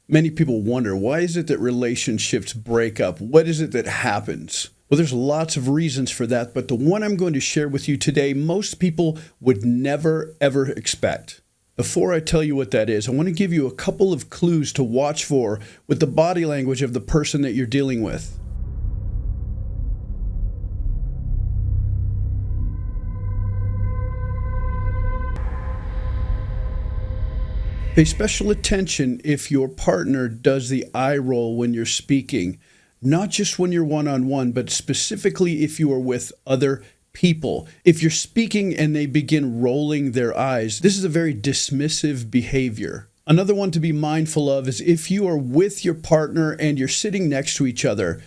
Many people wonder, why is it that relationships break up? What is it that happens? Well, there's lots of reasons for that, but the one I'm going to share with you today, most people would never, ever expect. Before I tell you what that is, I want to give you a couple of clues to watch for with the body language of the person that you're dealing with. Pay special attention if your partner does the eye roll when you're speaking, not just when you're one-on-one, but specifically if you are with other people. If you're speaking and they begin rolling their eyes, this is a very dismissive behavior. Another one to be mindful of is if you are with your partner and you're sitting next to each other,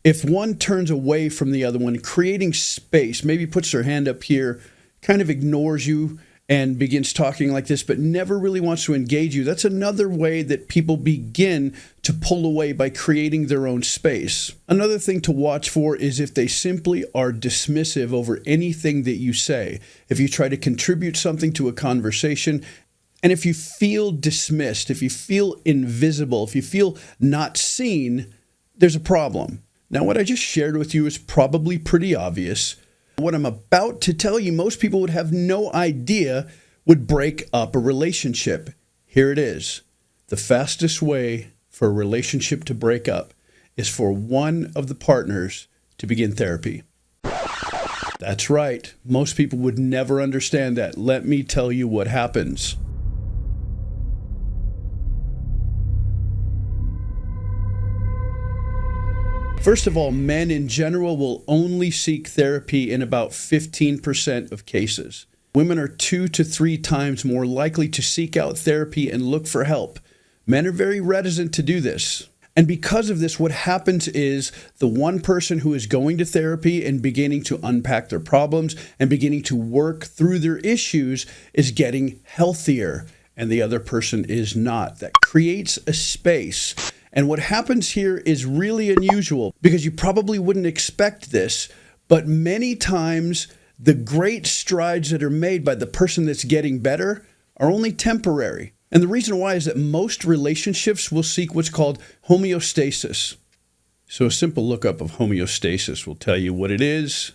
if one turns away from the other one, creating space, maybe puts their hand up here, kind of ignores you, and begins talking like this, but never really wants to engage you. That's another way that people begin to pull away by creating their own space. Another thing to watch for is if they simply are dismissive over anything that you say. If you try to contribute something to a conversation, and if you feel dismissed, if you feel invisible, if you feel not seen, there's a problem. Now, what I just shared with you is probably pretty obvious. What I'm about to tell you, most people would have no idea would break up a relationship. Here it is. The fastest way for a relationship to break up is for one of the partners to begin therapy. That's right. Most people would never understand that. Let me tell you what happens. First of all, men in general will only seek therapy in about 15% of cases. Women are 2 to 3 times more likely to seek out therapy and look for help. Men are very reticent to do this. And because of this, what happens is the one person who is going to therapy and beginning to unpack their problems and beginning to work through their issues is getting healthier, and the other person is not. That creates a space. And what happens here is really unusual because you probably wouldn't expect this, but many times the great strides that are made by the person that's getting better are only temporary. And the reason why is that most relationships will seek what's called homeostasis. So a simple lookup of homeostasis will tell you what it is.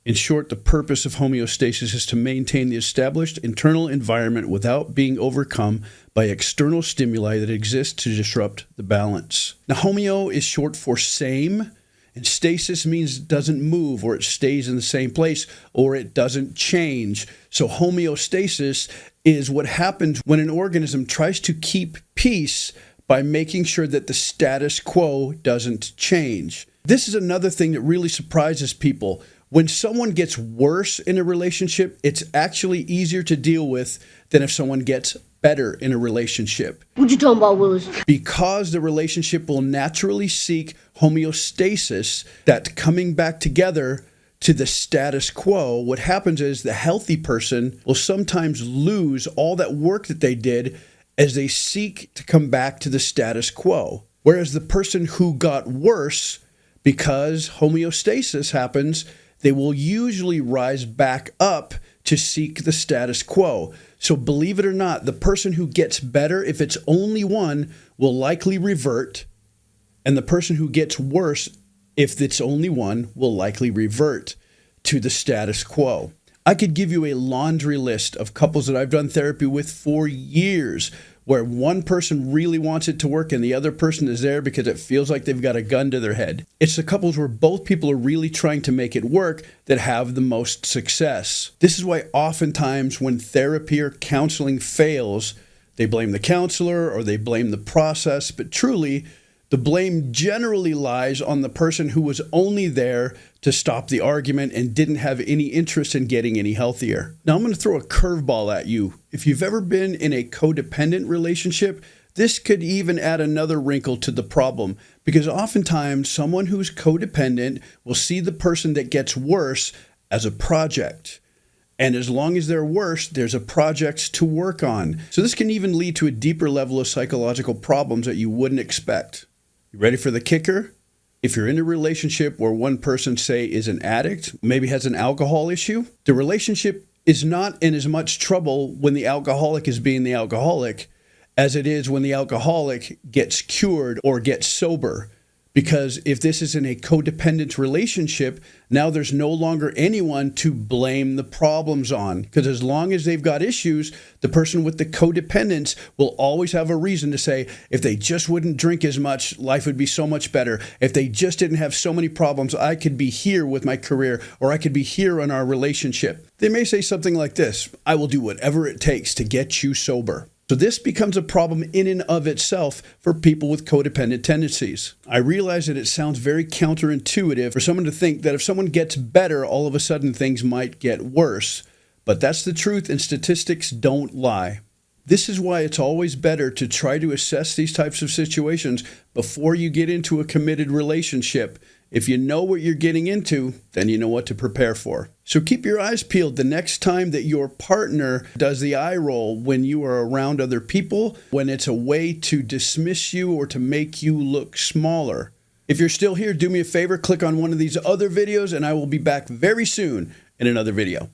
In short, the purpose of homeostasis is to maintain the established internal environment without being overcome by external stimuli that exist to disrupt the balance. Now, homeo is short for same, and stasis means it doesn't move, or it stays in the same place, or it doesn't change. So homeostasis is what happens when an organism tries to keep peace by making sure that the status quo doesn't change. This is another thing that really surprises people. When someone gets worse in a relationship, it's actually easier to deal with than if someone gets better in a relationship. What you talking about, Willis? Because the relationship will naturally seek homeostasis, that coming back together to the status quo, what happens is the healthy person will sometimes lose all that work that they did as they seek to come back to the status quo. Whereas the person who got worse, because homeostasis happens, they will usually rise back up to seek the status quo. So believe it or not, the person who gets better, if it's only one, will likely revert. And the person who gets worse, if it's only one, will likely revert to the status quo. I could give you a laundry list of couples that I've done therapy with for years, where one person really wants it to work and the other person is there because it feels like they've got a gun to their head. It's the couples where both people are really trying to make it work that have the most success. This is why oftentimes when therapy or counseling fails, they blame the counselor or they blame the process, but truly, the blame generally lies on the person who was only there to stop the argument and didn't have any interest in getting any healthier. Now, I'm going to throw a curveball at you. If you've ever been in a codependent relationship, this could even add another wrinkle to the problem, because oftentimes someone who's codependent will see the person that gets worse as a project. And as long as they're worse, there's a project to work on. So this can even lead to a deeper level of psychological problems that you wouldn't expect. You ready for the kicker? If you're in a relationship where one person, say, is an addict, maybe has an alcohol issue, the relationship is not in as much trouble when the alcoholic is being the alcoholic as it is when the alcoholic gets cured or gets sober. Because if this is in a codependent relationship, now there's no longer anyone to blame the problems on. Because as long as they've got issues, the person with the codependence will always have a reason to say, if they just wouldn't drink as much, life would be so much better. If they just didn't have so many problems, I could be here with my career, or I could be here in our relationship. They may say something like this: I will do whatever it takes to get you sober. So this becomes a problem in and of itself for people with codependent tendencies. I realize that it sounds very counterintuitive for someone to think that if someone gets better, all of a sudden things might get worse. But that's the truth, and statistics don't lie. This is why it's always better to try to assess these types of situations before you get into a committed relationship. If you know what you're getting into, then you know what to prepare for. So keep your eyes peeled the next time that your partner does the eye roll when you are around other people, when it's a way to dismiss you or to make you look smaller. If you're still here, do me a favor, click on one of these other videos, and I will be back very soon in another video.